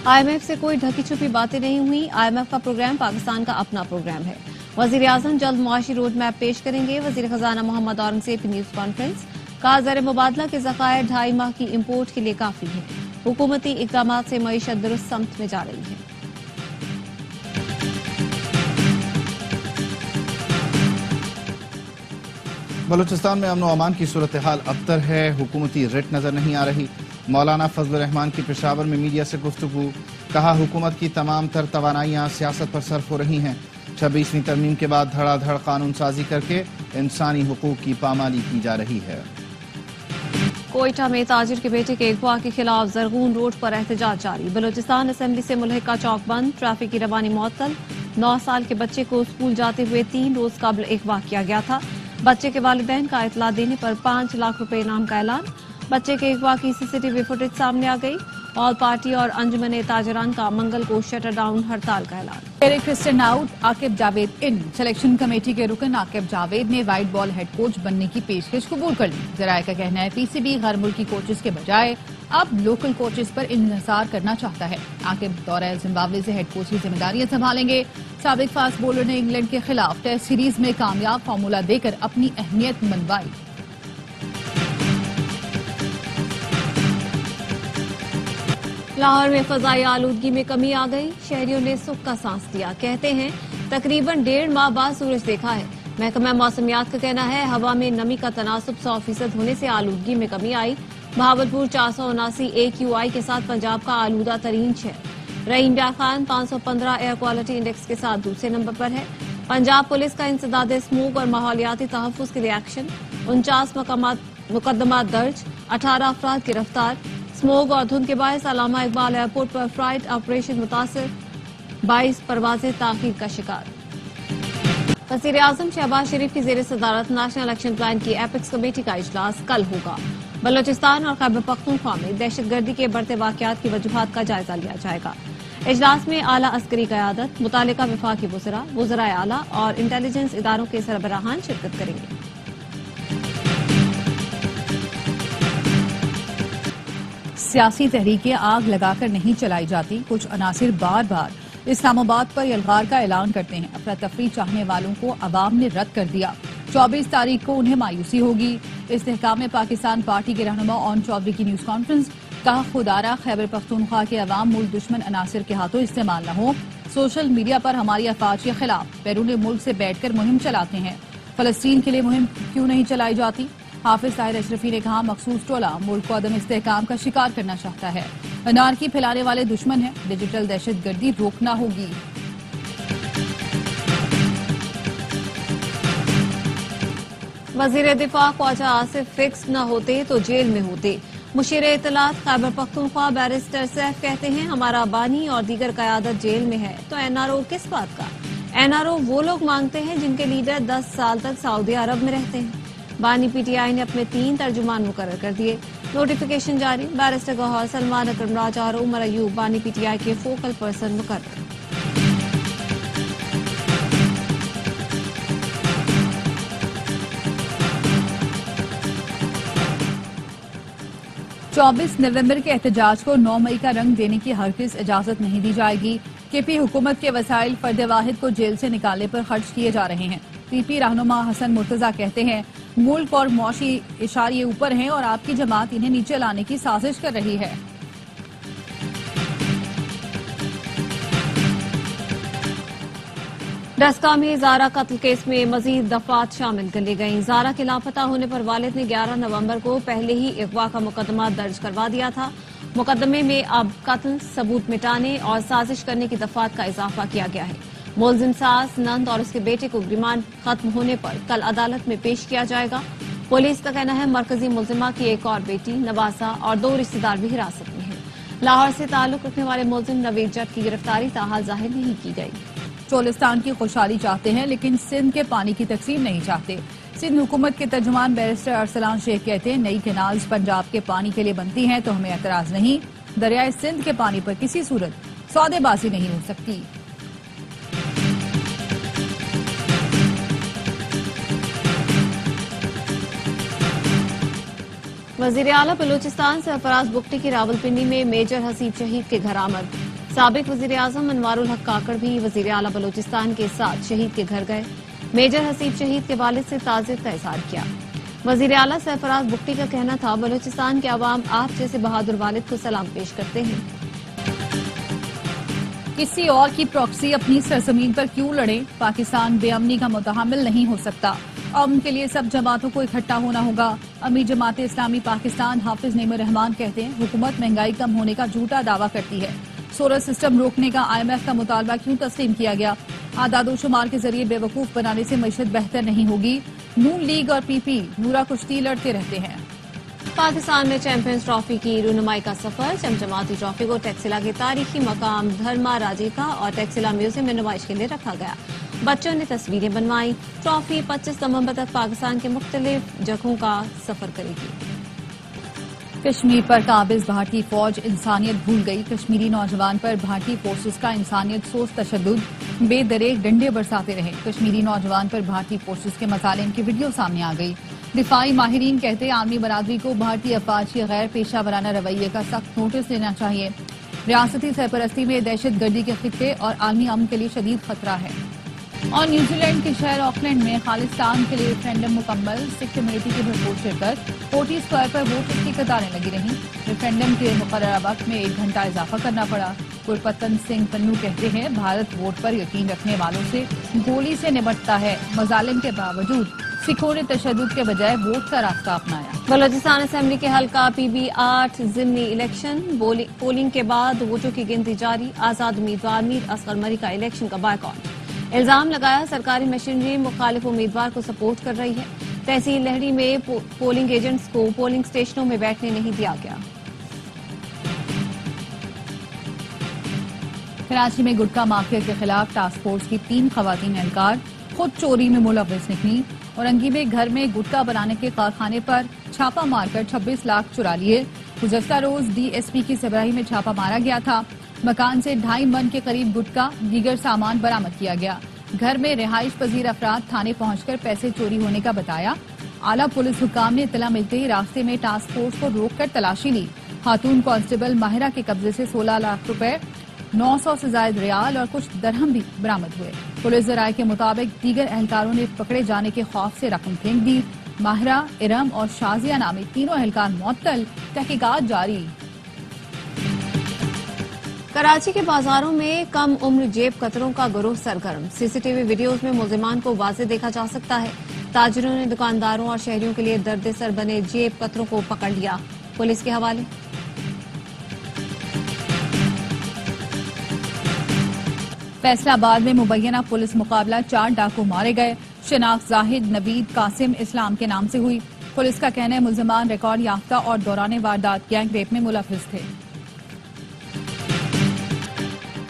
IMF से कोई ढकी छुपी बातें नहीं हुई। IMF का प्रोग्राम पाकिस्तान का अपना प्रोग्राम है। वजीर आजम जल्द मुआशी रोड मैप पेश करेंगे। वजीर खजाना मोहम्मद औरंगजेब न्यूज कॉन्फ्रेंस। कहा ज़र मुबादला के ज़खायर 2.5 माह की इम्पोर्ट के लिए काफी है। हुकूमती इक़दामात से मईशत दुरुस्त समत में जा रही है। बलूचिस्तान में अमन व अमान की सूरत हाल अबतर है। हुकूमती रिट नजर नहीं आ रही। मौलाना फजल रहमान की पेशावर में मीडिया से गुफ्तगू। कहा हुकूमत की तमाम तर तवानाइयाँ सियासत पर सर्फ हो रही हैं। 26वीं तरमीम के बाद धड़ाधड़ कानून साजी करके इंसानी हुकूक की पामाली की जा रही है। कोयटा में ताजिर के बेटे के अगवा के खिलाफ जरगून रोड पर एहतजाज जारी। बलूचिस्तान असेंबली से मुल्हिका चौक बंद। ट्रैफिक की रवानी मुअत्तल। 9 साल के बच्चे को स्कूल जाते हुए 3 रोज कबल अगवा किया गया था। बच्चे के वालिदैन का इतला देने पर 5 लाख रुपए इनाम का ऐलान। बच्चे के अगवा की CCTV फुटेज सामने आ गई। ऑल पार्टी और अंजुमन ताजरान का मंगल को शटर डाउन हड़ताल का ऐलान। Eric Christian out, Aaqib Javed in. Selection committee के रुकन आकिब जावेद ने वाइट बॉल हेड कोच बनने की पेशकश कबूल कर ली। जराये का कहना है PCB गैर मुल्की कोचेस के बजाय अब लोकल कोचेस पर इन्हिसार करना चाहता है। आकिब दौरे जिम्बाब्वे से हेड कोच की जिम्मेदारियां संभालेंगे। साबिक फास्ट बॉलर ने इंग्लैंड के खिलाफ टेस्ट सीरीज में कामयाब फार्मूला देकर अपनी अहमियत मनवाई। लाहौर में फजाई आलूदगी में कमी आ गई। शहरियों ने सुख का सांस लिया। कहते हैं तकरीबन 1.5 माह बाद सूरज देखा है। महकमा मौसमियात का कहना है हवा में नमी का तनासुब 100% होने से आलूदगी में कमी आई। बहावलपुर 479 AQI के साथ पंजाब का आलूदा तरीन शहर। रहीम ब्यार खान 515 एयर क्वालिटी इंडेक्स के साथ दूसरे नंबर पर है। पंजाब पुलिस का इंसदाद स्मोक और माहौलियाती तहफ्फुज के लिए एक्शन। 49 मुकदमा दर्ज। 18 अफराद गिरफ्तार। स्मोक और धुंध के बायस अल्लामा इकबाल एयरपोर्ट पर फ्लाइट ऑपरेशन मुतासिर। 22 परवाजें ताखीर का शिकार। वज़ीर आज़म शहबाज शरीफ की जेर सदारत नेशनल एक्शन प्लान की एपिक्स कमेटी का इजलास कल होगा। बलोचिस्तान और खैबर पख्तूनख्वा में दहशतगर्दी के बढ़ते वाकयात की वजूहात का जायजा लिया जाएगा। इजलास में आला अस्करी क़यादत, मुतालिका वफाकी वज़रा, वज़राए आला और इंटेलिजेंस इदारों के सरबराहान शिरकत करेंगे। सियासी तहरीकें आग लगाकर नहीं चलाई जाती। कुछ अनासिर बार बार इस्लामाबाद पर यलगार का ऐलान करते हैं। अफरा तफरी चाहने वालों को अवाम ने रद्द कर दिया। 24 तारीख को उन्हें मायूसी होगी। इस्तेहकाम में पाकिस्तान पार्टी के रहनुमा ओन चौधरी की न्यूज कॉन्फ्रेंस। कहा खुदारा खैबर पख्तूनख्वा के अवाम मुल्क दुश्मन अनासिर के हाथों इस्तेमाल न हो। सोशल मीडिया पर हमारी अफवाज के खिलाफ बैरून मुल्क से बैठकर मुहिम चलाते हैं। फलस्तीन के लिए मुहिम क्यों नहीं चलाई जाती? हाफिज ताहिर अशरफी ने कहा मखसूस टोला मुल्क को अदम इस्तेहकाम का शिकार करना चाहता है। अनारकी फैलाने वाले दुश्मन है। डिजिटल दहशतगर्दी रोकना होगी। वजीर दिफा ख्वाजा आसिफ फिक्स न होते तो जेल में होते। मुशीर इत्तलात खैबर पख्तूनख्वा बैरिस्टर सैफ कहते हैं हमारा बानी और दीगर क़यादत जेल में है तो NRO किस बात का? NRO वो लोग मांगते हैं जिनके लीडर 10 साल तक सऊदी अरब में रहते हैं। बानी PTI ने अपने 3 तर्जुमान मुकर्रर कर दिए। नोटिफिकेशन जारी। बैरिस्टर गौहर, सलमान अकरम राजा और उमर अयूब बानी PTI के फोकल पर्सन मुकर्रर। चौबीस नवंबर के एहतजाज को 9 मई का रंग देने की हरगिज इजाजत नहीं दी जाएगी। KP हुकूमत के वसाइल फर्द वाहिद को जेल से निकालने पर खर्च किए जा रहे हैं। PP रहनुमा हसन मुर्तजा कहते हैं मुल्क और मौशी इशारे ऊपर हैं और आपकी जमात इन्हें नीचे लाने की साजिश कर रही है। डस्का में जारा कत्ल केस में मजीद दफात शामिल कर ली गई। जारा के लापता होने पर वालिद ने 11 नवंबर को पहले ही अगवा का मुकदमा दर्ज करवा दिया था। मुकदमे में अब कत्ल, सबूत मिटाने और साजिश करने की दफात का इजाफा किया गया है। मुलजिम सास, नंद और उसके बेटे को रिमांड खत्म होने पर कल अदालत में पेश किया जाएगा। पुलिस का कहना है मरकजी मुलजिमा की एक और बेटी नवासा और 2 रिश्तेदार भी हिरासत में हैं। लाहौर से ताल्लुक रखने वाले मुलजिम नवीद जट की गिरफ्तारी ताहाल जाहिर नहीं की गई। चोलिस्तान की खुशहाली चाहते हैं लेकिन सिंध के पानी की तकसीम नहीं चाहते। सिंध हुकूमत के तर्जुमान बैरिस्टर अरसलान शेख कहते हैं नई कैनाल्स पंजाब के पानी के लिए बनती हैं तो हमें एतराज नहीं। दरियाए सिंध के पानी पर किसी सूरत सौदेबाजी नहीं हो सकती। वज़ीर आला बलूचिस्तान सरफराज बुगटी की रावलपिंडी में मेजर हसीब शहीद के घर आमद। साबिक वजीर आजम अनवारुल हक काकड़ भी वजीर आला बलोचिस्तान के साथ शहीद के घर गए। मेजर हसीब शहीद के वालिद से ताज़ियत का इजहार किया। वजीर आला सरफराज बुगटी का कहना था, बलोचिस्तान के अवाम आप जैसे बहादुर वालिद को सलाम पेश करते हैं। किसी और की प्रॉक्सी अपनी सरजमीन पर क्यों लड़े? पाकिस्तान बेअमनी का मुतहम्मिल नहीं हो सकता। अमन के लिए सब जमातों को इकट्ठा होना होगा। अमीर जमात इस्लामी पाकिस्तान हाफिज नईमुर रहमान कहते हैं, हुकूमत महंगाई कम होने का झूठा दावा करती है। सोलर सिस्टम रोकने का IMF का मुतालबा क्यों तस्लीम किया गया? आदादोशुमार के जरिए बेवकूफ बनाने से मईशत बेहतर नहीं होगी। नून लीग और PP नूरा कुश्ती लड़ते रहते हैं। पाकिस्तान में चैंपियंस ट्रॉफी की रूनुमाई का सफर। चमचमाती ट्रॉफी को टेक्सिला के तारीखी मकाम धर्मा राजिका और टेक्सिला म्यूजियम में नुमाइश के लिए रखा गया। बच्चों ने तस्वीरें बनवाई। ट्रॉफी 25 नवंबर तक पाकिस्तान के मुख्तलिफ जगहों का सफर करेगी। कश्मीर पर काबिज भारतीय फौज इंसानियत भूल गई। कश्मीरी नौजवान पर भारतीय फोर्सेस का इंसानियत सोच तशद्दुद बेदरेक डंडे बरसाते रहे। कश्मीरी नौजवान पर भारतीय फोर्सेस के मसालिम की वीडियो सामने आ गई। दिफाई माहिरीन कहते आर्मी बरादरी को भारतीय अफवाज के गैर पेशा वराना रवैये का सख्त नोटिस लेना चाहिए। रियासती सरपरस्ती में दहशतगर्दी के खित्ते और आलमी अमन के लिए शदीद खतरा है। और न्यूजीलैंड के शहर ऑकलैंड में खालिस्तान के लिए रेफरेंडम मुकम्मल। सिख कम्युनिटी की भरपूर शिरकत। ओटी स्क्वायर पर वोटर्स की कतारें लगी रहीं। रेफरेंडम के मुकर्ररा वक्त में 1 घंटा इजाफा करना पड़ा। गुरपतन सिंह पन्नू कहते हैं, भारत वोट पर यकीन रखने वालों से गोली से निपटता है। मजालिम के बावजूद सिखों ने तशद्दुद के बजाय वोट का रास्ता अपनाया। बलोचिस्तान असेंबली के हल्का PB 8 जिमनी इलेक्शन। पोलिंग के बाद वोटों की गिनती जारी। आजाद उम्मीदवार मीर असगर मरी का इलेक्शन का बायकॉट। इल्जाम लगाया, सरकारी मशीनरी मुखालिफ उम्मीदवार को सपोर्ट कर रही है। तहसील लहरी में पोलिंग एजेंट्स को पोलिंग स्टेशनों में बैठने नहीं दिया गया। कराची में गुटखा माफिया के खिलाफ टास्क फोर्स की 3 खवातीन एहलकार खुद चोरी में मुलव्वस निकली। औरंगी में घर में गुटखा बनाने के कारखाने पर छापा मारकर 26 लाख चुरा लिए। गुज़श्ता रोज DSP की सरबराही में छापा मारा गया था। मकान से 2.5 मन के करीब गुटखा दीगर सामान बरामद किया गया। घर में रिहाइश पजीर अफराद थाने पहुंचकर पैसे चोरी होने का बताया। आला पुलिस हुकाम ने इत्तला मिलते ही रास्ते में टास्क फोर्स को रोककर तलाशी ली। खातून कांस्टेबल माहिरा के कब्जे से 16 लाख रुपए, 900 से ज्यादा रियाल और कुछ दरहम भी बरामद हुए। पुलिस जराये के मुताबिक दीगर एहलकारों ने पकड़े जाने के खौफ से रकम फेंक दी। माहिरा, इरम और शाजिया नामी तीनों एहलकार मुअत्तल। तहकीकात जारी। कराची के बाजारों में कम उम्र जेब कतरों का गिरोह सरगर्म। CCTV वीडियोज में मुल्जिमान को वाज़ेह देखा जा सकता है। ताजिरों ने दुकानदारों और शहरियों के लिए दर्द सर बने जेब कतरों को पकड़ लिया। पुलिस के हवाले। फैसलाबाद में मुबैना पुलिस मुकाबला 4 डाकू मारे गए। शनाख्त जाहिद, नवीद, कासिम इस्लाम के नाम से हुई। पुलिस का कहना है मुल्जिमान रिकॉर्ड याफ्ता और दौरान वारदात गैंग रेप में मुलव्वस थे।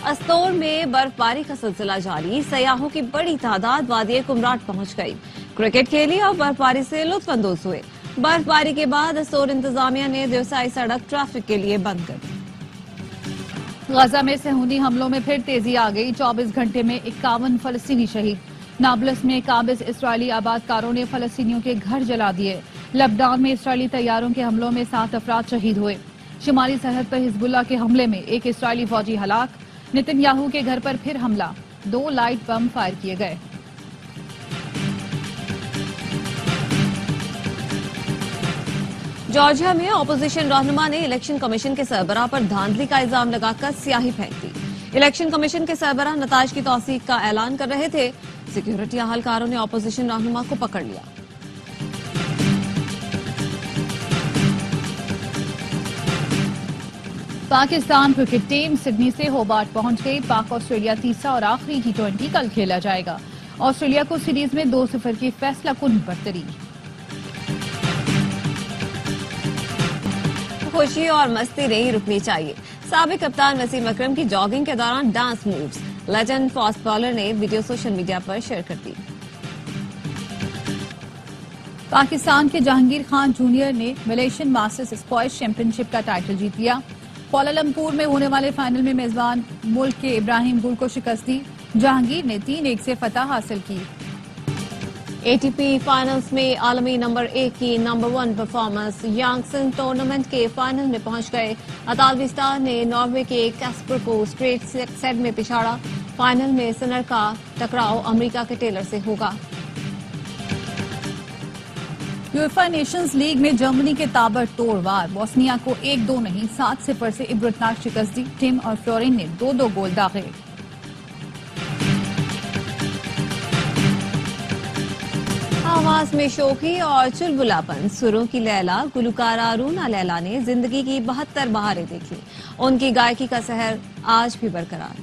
अस्तौर में बर्फबारी का सिलसिला जारी। सयाहों की बड़ी तादाद वादी कुमराट पहुंच गई। क्रिकेट खेली और बर्फबारी से लुत्फानंदोज हुए। बर्फबारी के बाद अस्तौर इंतजामिया ने देवसाई सड़क ट्रैफिक के लिए बंद कर दी। गजा में सहूनी हमलों में फिर तेजी आ गई। 24 घंटे में 51 फलस्तीनी शहीद। नाबलस में काबिज इसराइली आबादकारों ने फलस्तीनियों के घर जला दिए। लेबनान में इसराइली तैयारों के हमलों में 7 अफराद शहीद हुए। शुमाली सरहद पर हिजबुल्लाह के हमले में 1 इसराइली फौजी हलाक। नेतन्याहू के घर पर फिर हमला। 2 लाइट बम फायर किए गए। जॉर्जिया में ऑपोजिशन रहनुमा ने इलेक्शन कमीशन के सरबराह पर धांधली का इल्जाम लगाकर स्याही फेंक दी। इलेक्शन कमीशन के सरबराह नताज की तौसीक का ऐलान कर रहे थे। सिक्योरिटी अहलकारों ने ऑपोजिशन रहनुमा को पकड़ लिया। पाकिस्तान क्रिकेट टीम सिडनी से होबार्ट पहुंच गई। पाक ऑस्ट्रेलिया तीसरा और आखिरी T20 कल खेला जाएगा। ऑस्ट्रेलिया को सीरीज में 2-0 की फैसलाकुन बढ़तरी। खुशी और मस्ती नहीं रुकनी चाहिए। साबिक कप्तान वसीम अकरम की जॉगिंग के दौरान dance moves. Legend fast bowler ने वीडियो सोशल मीडिया पर शेयर कर दी। पाकिस्तान के जहांगीर खान जूनियर ने मलेशियन मास्टर्स स्क्वैश चैंपियनशिप का टाइटल जीत लिया। कुआलालंपुर में होने वाले फाइनल में मेजबान मुल्क के इब्राहिम गुल को शिकस्त दी। जहांगीर ने 3-1 से फतह हासिल की। एटीपी फाइनल्स में आलमी नंबर 1 की नंबर 1 परफॉर्मेंस। यांगसन टूर्नामेंट के फाइनल में पहुंच गए। अतालविस्तान ने नॉर्वे के कैस्पर को स्ट्रेट सेट में पिछाड़ा। फाइनल में सिनर का टकराव अमेरिका के टेलर से होगा। यूएफए नेशंस लीग में जर्मनी के ताबड़तोड़ वार। बोस्निया को 1-2 नहीं 7-0 से इबरतनाक शिकस्त दी। टिम और फ्लोरिन ने 2-2 गोल दागे। आवाज में शोखी और चुलबुलापन, सुरों की लैला गुलकारा रूना लैला ने जिंदगी की 72 बहारें देखी। उनकी गायकी का सहर आज भी बरकरार।